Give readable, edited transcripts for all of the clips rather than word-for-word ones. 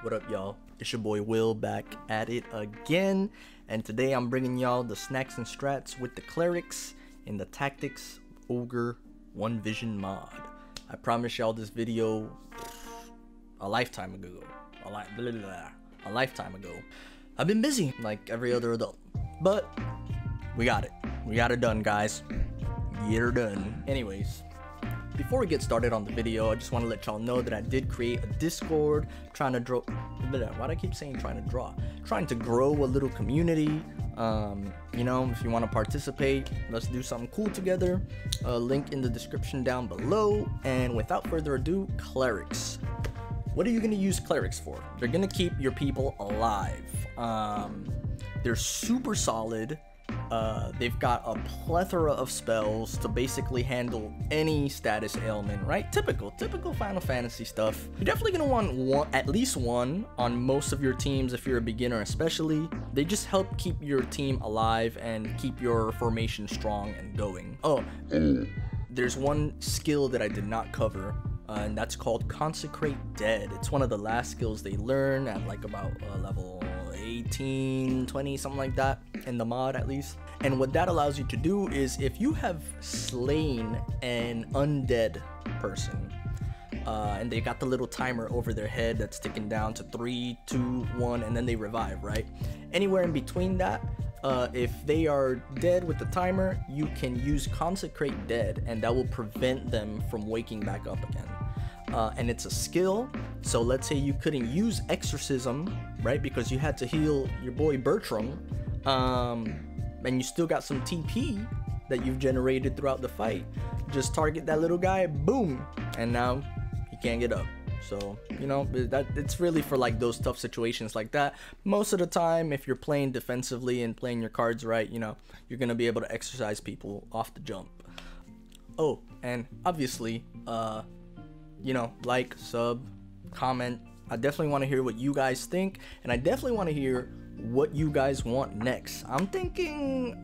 What up, y'all? It's your boy Will back at it again, and today I'm bringing y'all the snacks and strats with the Clerics in the Tactics Ogre One Vision mod. I promise y'all this video a lifetime ago. A lifetime ago. I've been busy like every other adult, but we got it. We got it done, guys. Get her done. Anyways, before we get started on the video, I just want to let y'all know that I did create a Discord trying to draw. Why do I keep saying trying to draw? Trying to grow a little community. You know, if you want to participate, let's do something cool together. Link in the description down below. And without further ado, Clerics. What are you going to use Clerics for? They're going to keep your people alive. They're super solid. They've got a plethora of spells to basically handle any status ailment, right? Typical Final Fantasy stuff. You're definitely gonna want at least one on most of your teams if you're a beginner especially. They just help keep your team alive and keep your formation strong and going. Oh, there's one skill that I did not cover, and that's called Consecrate Dead. It's one of the last skills they learn at like about level 18, 20, something like that, in the mod at least. And what that allows you to do is if you have slain an undead person, and they got the little timer over their head that's ticking down to 3, 2, 1, and then they revive, right? Anywhere in between that, if they are dead with the timer, you can use Consecrate Dead, and that will prevent them from waking back up again. And it's a skill, so let's say you couldn't use Exorcism, right, because you had to heal your boy Bertram, and you still got some TP that you've generated throughout the fight. Just target that little guy, boom, and now he can't get up. So, you know, it's really for like those tough situations like that. Most of the time, if you're playing defensively and playing your cards right, you know, you're gonna be able to exercise people off the jump. Oh, and obviously, you know, like, sub, comment. I definitely want to hear what you guys think, and I definitely want to hear what you guys want next. I'm thinking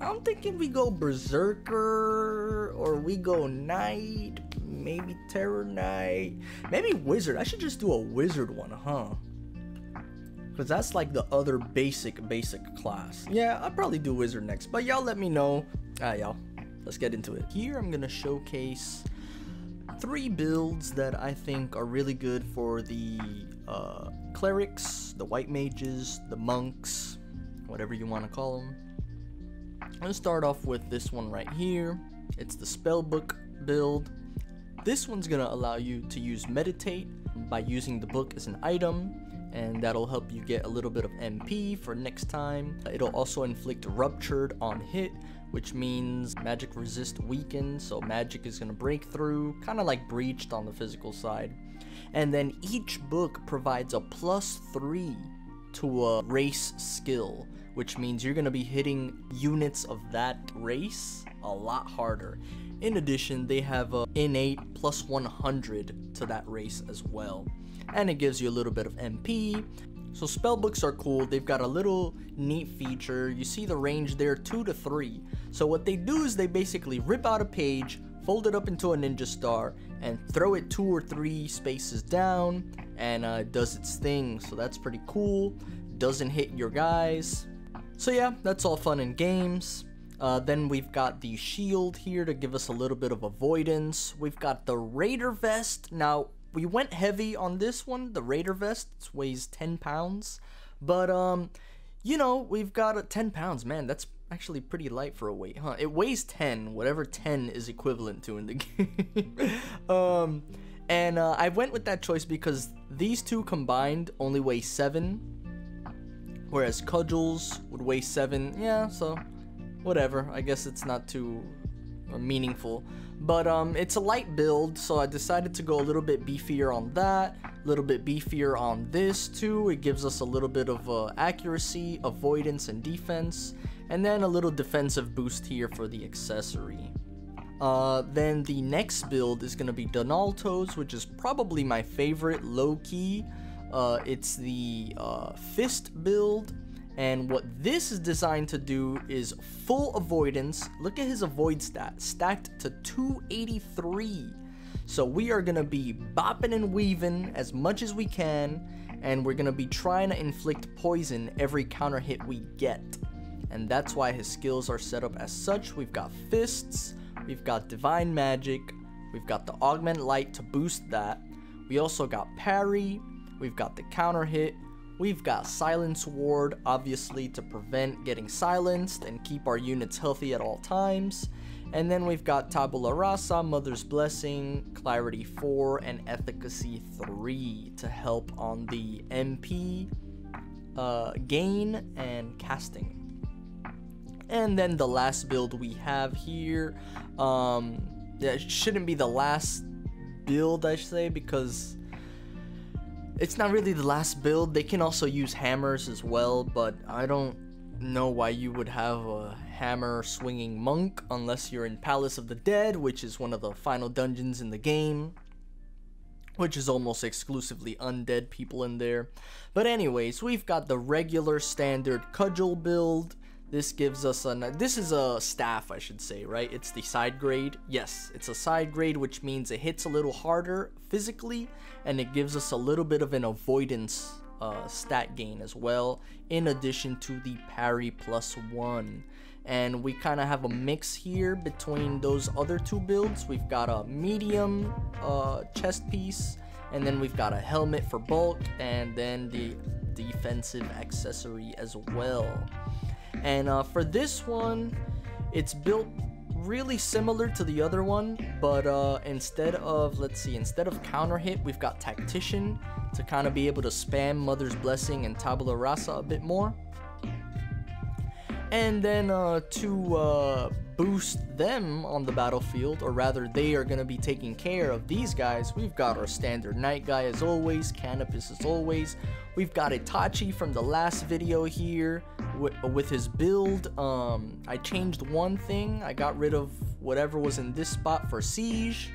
we go Berserker, or we go Knight, maybe Terror Knight, maybe Wizard. I should just do a Wizard one, huh? Because that's like the other basic class. Yeah, I'll probably do Wizard next, but y'all let me know. Y'all, let's get into it. Here I'm gonna showcase 3 builds that I think are really good for the Clerics, the White Mages, the Monks, whatever you want to call them. I'm going to start off with this one right here. It's the Spellbook build. This one's going to allow you to use Meditate by using the book as an item, and that'll help you get a little bit of MP for next time. It'll also inflict Ruptured on hit, which means magic resist weakened, so magic is gonna break through, kind of like Breached on the physical side. And then each book provides a +3 to a race skill, which means you're gonna be hitting units of that race a lot harder. In addition, they have a innate +100 to that race as well, and it gives you a little bit of MP. So spellbooks are cool. They've got a little neat feature. You see the range there, 2 to 3. So what they do is they basically rip out a page, fold it up into a ninja star, and throw it 2 or 3 spaces down, and it does its thing. So that's pretty cool. Doesn't hit your guys. So yeah, that's all fun and games. Then we've got the shield here to give us a little bit of avoidance. We've got the Raider Vest. Now, we went heavy on this one. The Raider Vest weighs 10 pounds. But, you know, we've got 10 pounds. Man, that's actually pretty light for a weight, huh? It weighs 10, whatever 10 is equivalent to in the game. And I went with that choice because these two combined only weigh 7. Whereas Cudgels would weigh 7. Yeah, so whatever. I guess it's not too meaningful. But it's a light build, so I decided to go a little bit beefier on that, a little bit beefier on this too. It gives us a little bit of accuracy, avoidance, and defense, and then a little defensive boost here for the accessory. Then the next build is going to be Donalto's, which is probably my favorite low-key. It's the Fist build. And what this is designed to do is full avoidance. Look at his avoid stat, stacked to 283. So we are going to be bopping and weaving as much as we can, and we're gonna be trying to inflict poison every counter hit we get. And that's why his skills are set up as such. We've got fists, we've got divine magic, we've got the augment light to boost that. We also got parry, we've got the counter hit, we've got silence ward, obviously to prevent getting silenced and keep our units healthy at all times. And then we've got tabula rasa, mother's blessing, clarity 4, and efficacy 3 to help on the MP gain and casting. And then the last build we have here, it shouldn't be the last build, I should say, because it's not really the last build. They can also use hammers as well, but I don't know why you would have a hammer swinging monk unless you're in Palace of the Dead, which is one of the final dungeons in the game, which is almost exclusively undead people in there. But anyways, we've got the regular standard cudgel build. This gives us this is a staff, I should say, right? It's the side grade. Yes, it's a side grade, which means it hits a little harder physically, and it gives us a little bit of an avoidance stat gain as well, in addition to the parry +1. And we kind of have a mix here between those other two builds. We've got a medium chest piece, and then we've got a helmet for bulk, and then the defensive accessory as well. And for this one, it's built really similar to the other one, but instead of counter hit, we've got tactician to kind of be able to spam mother's blessing and tabula rasa a bit more. And then to boost them on the battlefield, or rather they are going to be taking care of these guys, we've got our standard knight guy as always, Canopus as always. We've got Itachi from the last video here with his build. I changed one thing. I got rid of whatever was in this spot for siege.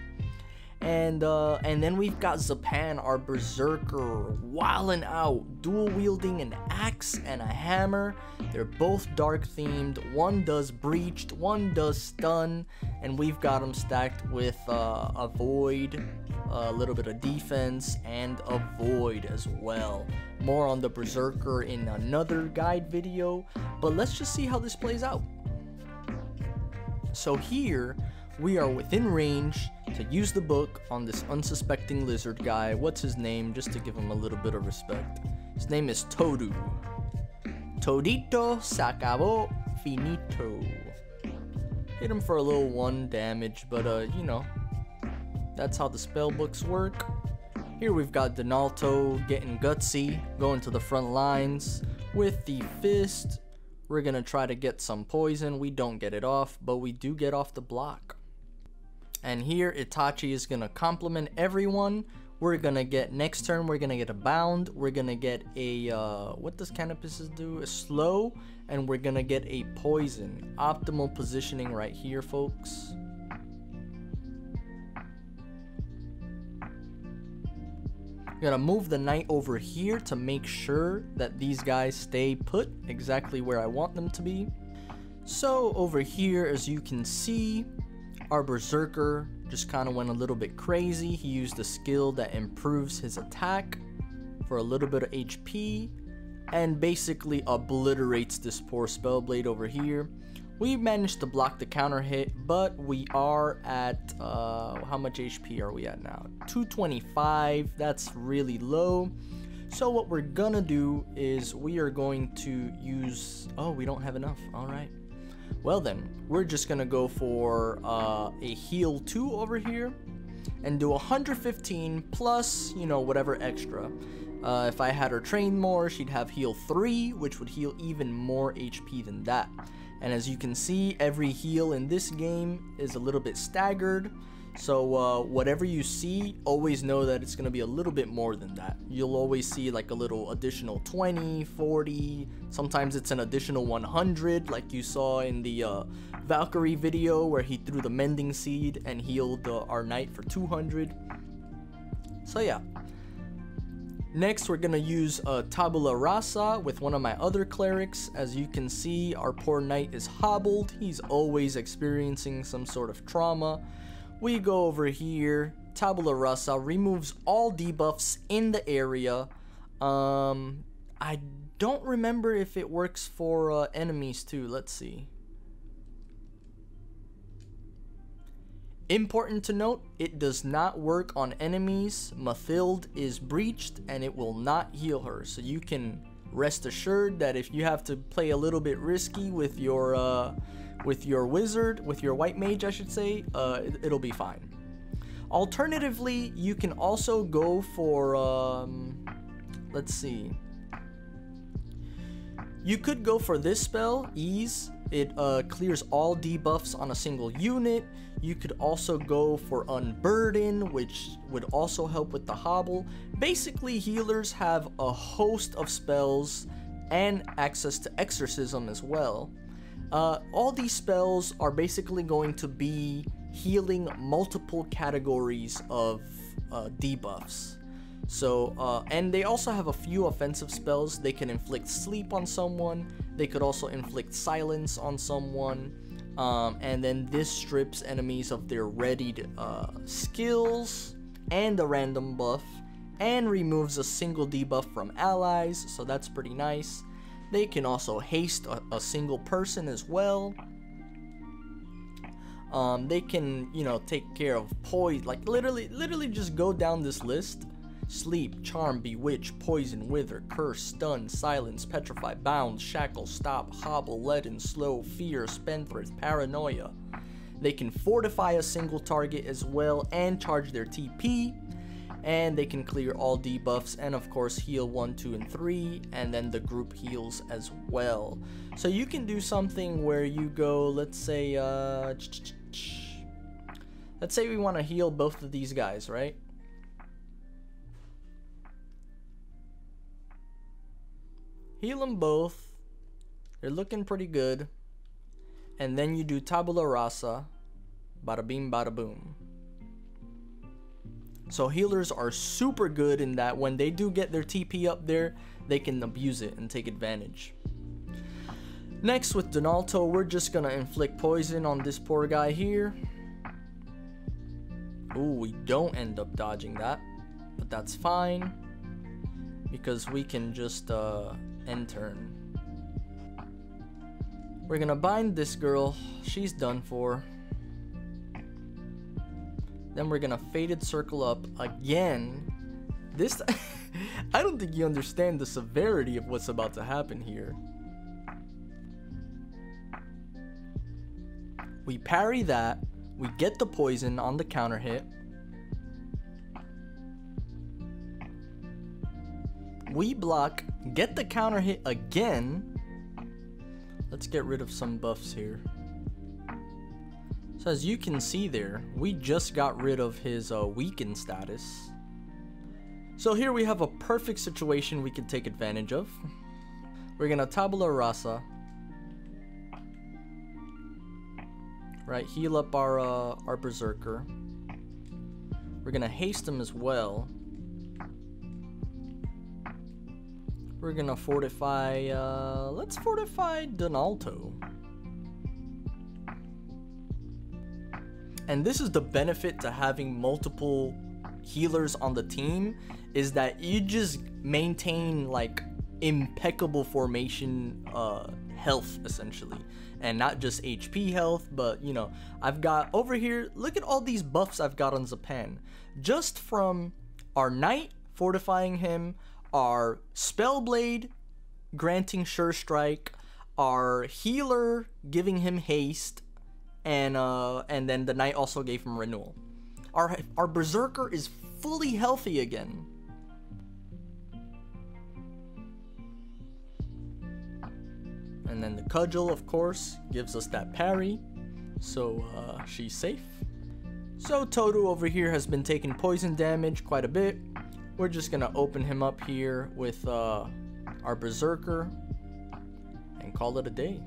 And then we've got Zapan, our berserker, wilding out, dual wielding an axe and a hammer. They're both dark themed. One does breached, one does stun, and we've got them stacked with a void, a little bit of defense, and a void as well. More on the berserker in another guide video, but let's just see how this plays out. So here we are within range to use the book on this unsuspecting lizard guy. What's his name, just to give him a little bit of respect? His name is Todu. Todito s'acabó finito. Hit him for a little 1 damage, but you know, that's how the spell books work. Here we've got Donalto getting gutsy, going to the front lines with the fist. We're gonna try to get some poison. We don't get it off, but we do get off the block. And here Itachi is gonna compliment everyone. We're gonna get, next turn we're gonna get a bound, we're gonna get a what does Canopus do, a slow, and we're gonna get a poison. Optimal positioning right here, folks. I'm gonna move the knight over here to make sure that these guys stay put exactly where I want them to be. So over here, as you can see, our berserker just kind of went a little bit crazy. He used a skill that improves his attack for a little bit of HP and basically obliterates this poor spellblade over here. We managed to block the counter hit, but we are at how much HP are we at now? 225. That's really low. So what we're gonna do is we are going to use, oh, we don't have enough. All right, well then, we're just gonna go for a heal 2 over here and do 115 plus, you know, whatever extra. If I had her trained more, she'd have heal 3, which would heal even more HP than that. And as you can see, every heal in this game is a little bit staggered. So whatever you see, always know that it's going to be a little bit more than that. You'll always see like a little additional 20, 40, sometimes it's an additional 100, like you saw in the Valkyrie video where he threw the mending seed and healed our knight for 200. So yeah. Next, we're going to use tabula rasa with one of my other clerics. As you can see, our poor knight is hobbled. He's always experiencing some sort of trauma. We go over here. Tabula rasa removes all debuffs in the area. I don't remember if it works for enemies too. Let's see. Important to note, it does not work on enemies. Mathild is breached and it will not heal her. So you can rest assured that if you have to play a little bit risky with your wizard, with your white mage I should say, it'll be fine. Alternatively, you can also go for, let's see. You could go for this spell, Ease. It clears all debuffs on a single unit. You could also go for Unburden, which would also help with the hobble. Basically, healers have a host of spells and access to exorcism as well. All these spells are basically going to be healing multiple categories of debuffs. So, and they also have a few offensive spells. They can inflict sleep on someone. They could also inflict silence on someone. And then this strips enemies of their readied skills and a random buff, and removes a single debuff from allies, so that's pretty nice. They can also haste a single person as well. They can, you know, take care of poison, like literally just go down this list. Sleep, charm, bewitch, poison, wither, curse, stun, silence, petrify, bound, shackle, stop, hobble, leaden, slow, fear, spendthrift, paranoia. They can fortify a single target as well and charge their TP. And they can clear all debuffs and of course heal 1, 2, and 3, and then the group heals as well. So you can do something where you go, let's say we want to heal both of these guys, right? Heal them both. They're looking pretty good. And then you do tabula rasa. Bada bing, bada boom. So healers are super good in that when they do get their TP up there, they can abuse it and take advantage. Next with Donalto, we're just gonna inflict poison on this poor guy here. Ooh, we don't end up dodging that, but that's fine because we can just end turn. We're gonna bind this girl. She's done for. Then we're gonna Fated Circle up again. This I don't think you understand the severity of what's about to happen here. We parry that. We get the poison on the counter hit. We block, get the counter hit again. Let's get rid of some buffs here. So as you can see there, we just got rid of his weakened status. So here we have a perfect situation we can take advantage of. We're gonna tabula rasa. Right, heal up our berserker. We're gonna haste him as well. We're gonna fortify, let's fortify Donalto. And this is the benefit to having multiple healers on the team, is that you just maintain like impeccable formation health essentially, and not just HP health, but you know, I've got over here, look at all these buffs I've got on Zapan just from our knight fortifying him, our Spellblade granting Sure Strike, our healer giving him haste, and then the knight also gave him renewal. Our berserker is fully healthy again. And then the cudgel, of course, gives us that parry, so she's safe. So Todo over here has been taking poison damage quite a bit. We're just gonna open him up here with our berserker and call it a day.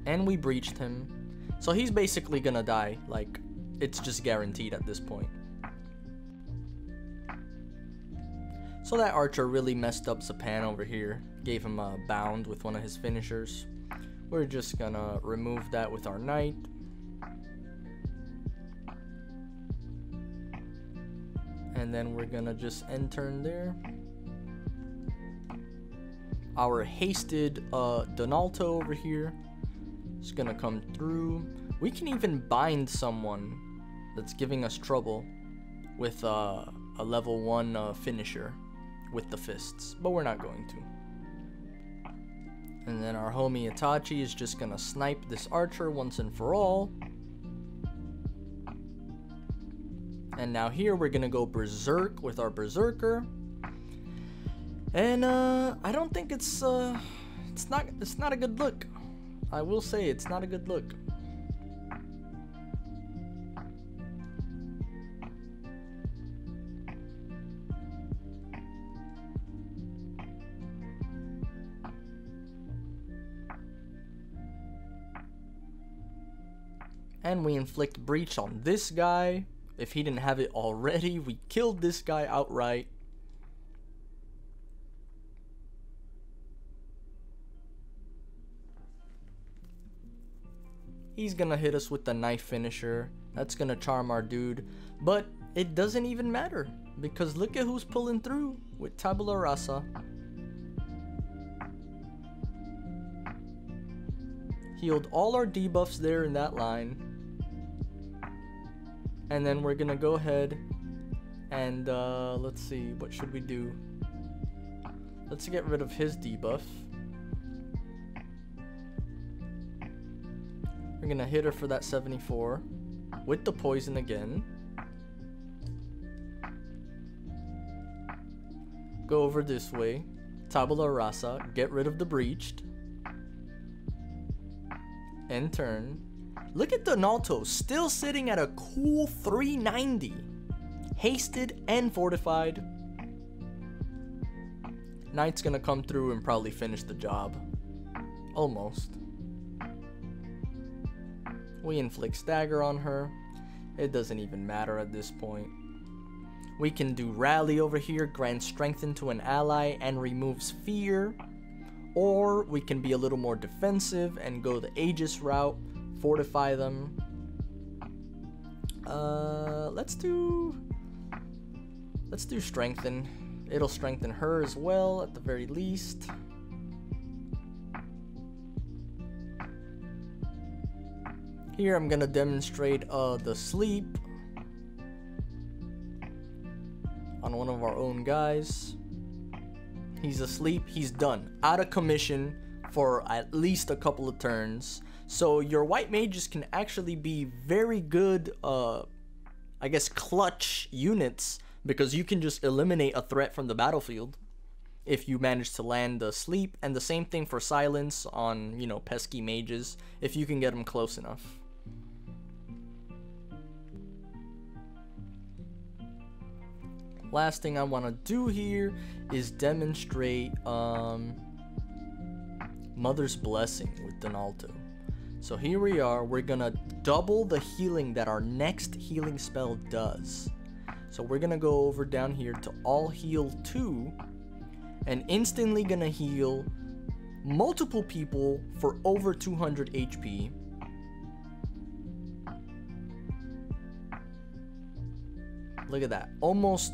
And we breached him, so he's basically gonna die. Like, it's just guaranteed at this point. So that archer really messed up Zapan over here, gave him a bound with one of his finishers. We're just gonna remove that with our knight. And then we're gonna just end turn there. Our hasted Donalto over here is gonna come through. We can even bind someone that's giving us trouble with a level 1 finisher with the fists, but we're not going to. And then our homie Itachi is just gonna snipe this archer once and for all. And now here we're gonna go berserk with our berserker. And I don't think it's not a good look. I will say it's not a good look. And we inflict breach on this guy. If he didn't have it already, we killed this guy outright. He's gonna hit us with the knife finisher. That's gonna charm our dude. But it doesn't even matter, because look at who's pulling through with Tabula Rasa. Healed all our debuffs there in that line. And then we're gonna go ahead and let's see, what should we do? Let's get rid of his debuff. We're gonna hit her for that 74 with the poison again. Go over this way, Tabula Rasa, get rid of the breached. End turn. Look at Donalto, still sitting at a cool 390. Hasted and fortified. Knight's gonna come through and probably finish the job. Almost. We inflict stagger on her. It doesn't even matter at this point. We can do rally over here, grant strength into an ally and removes fear. Or we can be a little more defensive and go the Aegis route, fortify them. Let's do strengthen. It'll strengthen her as well at the very least. Here I'm gonna demonstrate the sleep on one of our own guys. He's asleep, he's done. Out of commission for at least a couple of turns. So your white mages can actually be very good, I guess, clutch units, because you can just eliminate a threat from the battlefield if you manage to land the sleep. And the same thing for silence on, you know, pesky mages, if you can get them close enough. Last thing I want to do here is demonstrate Mother's Blessing with Donalto. So here we are, we're gonna double the healing that our next healing spell does. So we're gonna go over down here to all heal 2 and instantly gonna heal multiple people for over 200 HP. Look at that, almost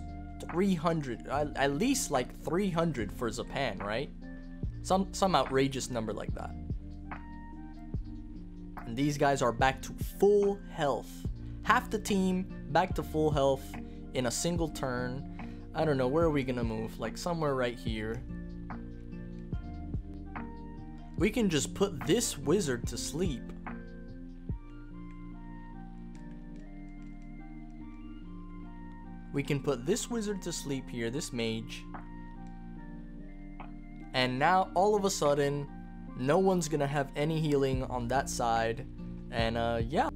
300, at least like 300 for Zapan, right? Some outrageous number like that. And these guys are back to full health. Half the team back to full health in a single turn. I don't know, where are we gonna move? Like somewhere right here. We can just put this wizard to sleep. We can put this wizard to sleep here, this mage. And now all of a sudden, no one's gonna have any healing on that side. And yeah.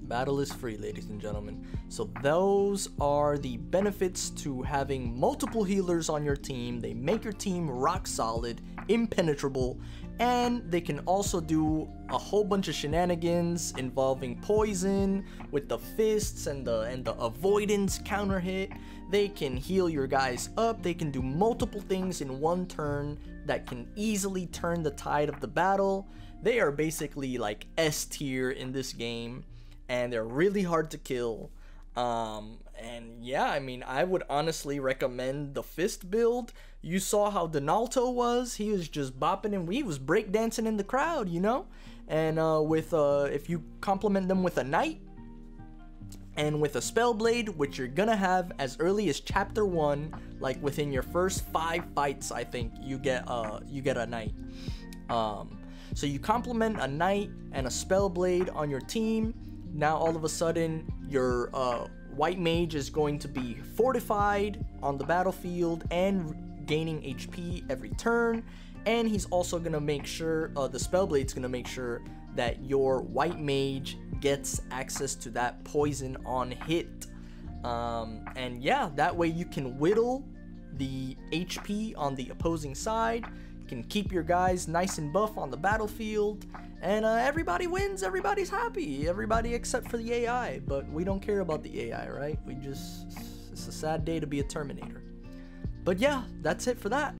Battle is free, ladies and gentlemen. So those are the benefits to having multiple healers on your team. They make your team rock solid, impenetrable, and they can also do a whole bunch of shenanigans involving poison with the fists and the avoidance counter hit. They can heal your guys up. They can do multiple things in one turn that can easily turn the tide of the battle. They are basically like S tier in this game, and they're really hard to kill. And yeah, I mean, I would honestly recommend the fist build. You saw how Donalto was. He was just bopping and he was breakdancing in the crowd, you know? And if you complement them with a knight and with a spellblade, which you're gonna have as early as chapter 1, like within your first 5 fights, I think you get a knight. So you complement a knight and a spellblade on your team. Now all of a sudden your white mage is going to be fortified on the battlefield and gaining HP every turn, and he's also gonna make sure the spellblade's gonna make sure that your white mage gets access to that poison on hit. And yeah, that way you can whittle the HP on the opposing side. You can keep your guys nice and buff on the battlefield, and everybody wins, everybody's happy, everybody except for the AI, but we don't care about the AI, right? It's a sad day to be a Terminator. But yeah, that's it for that.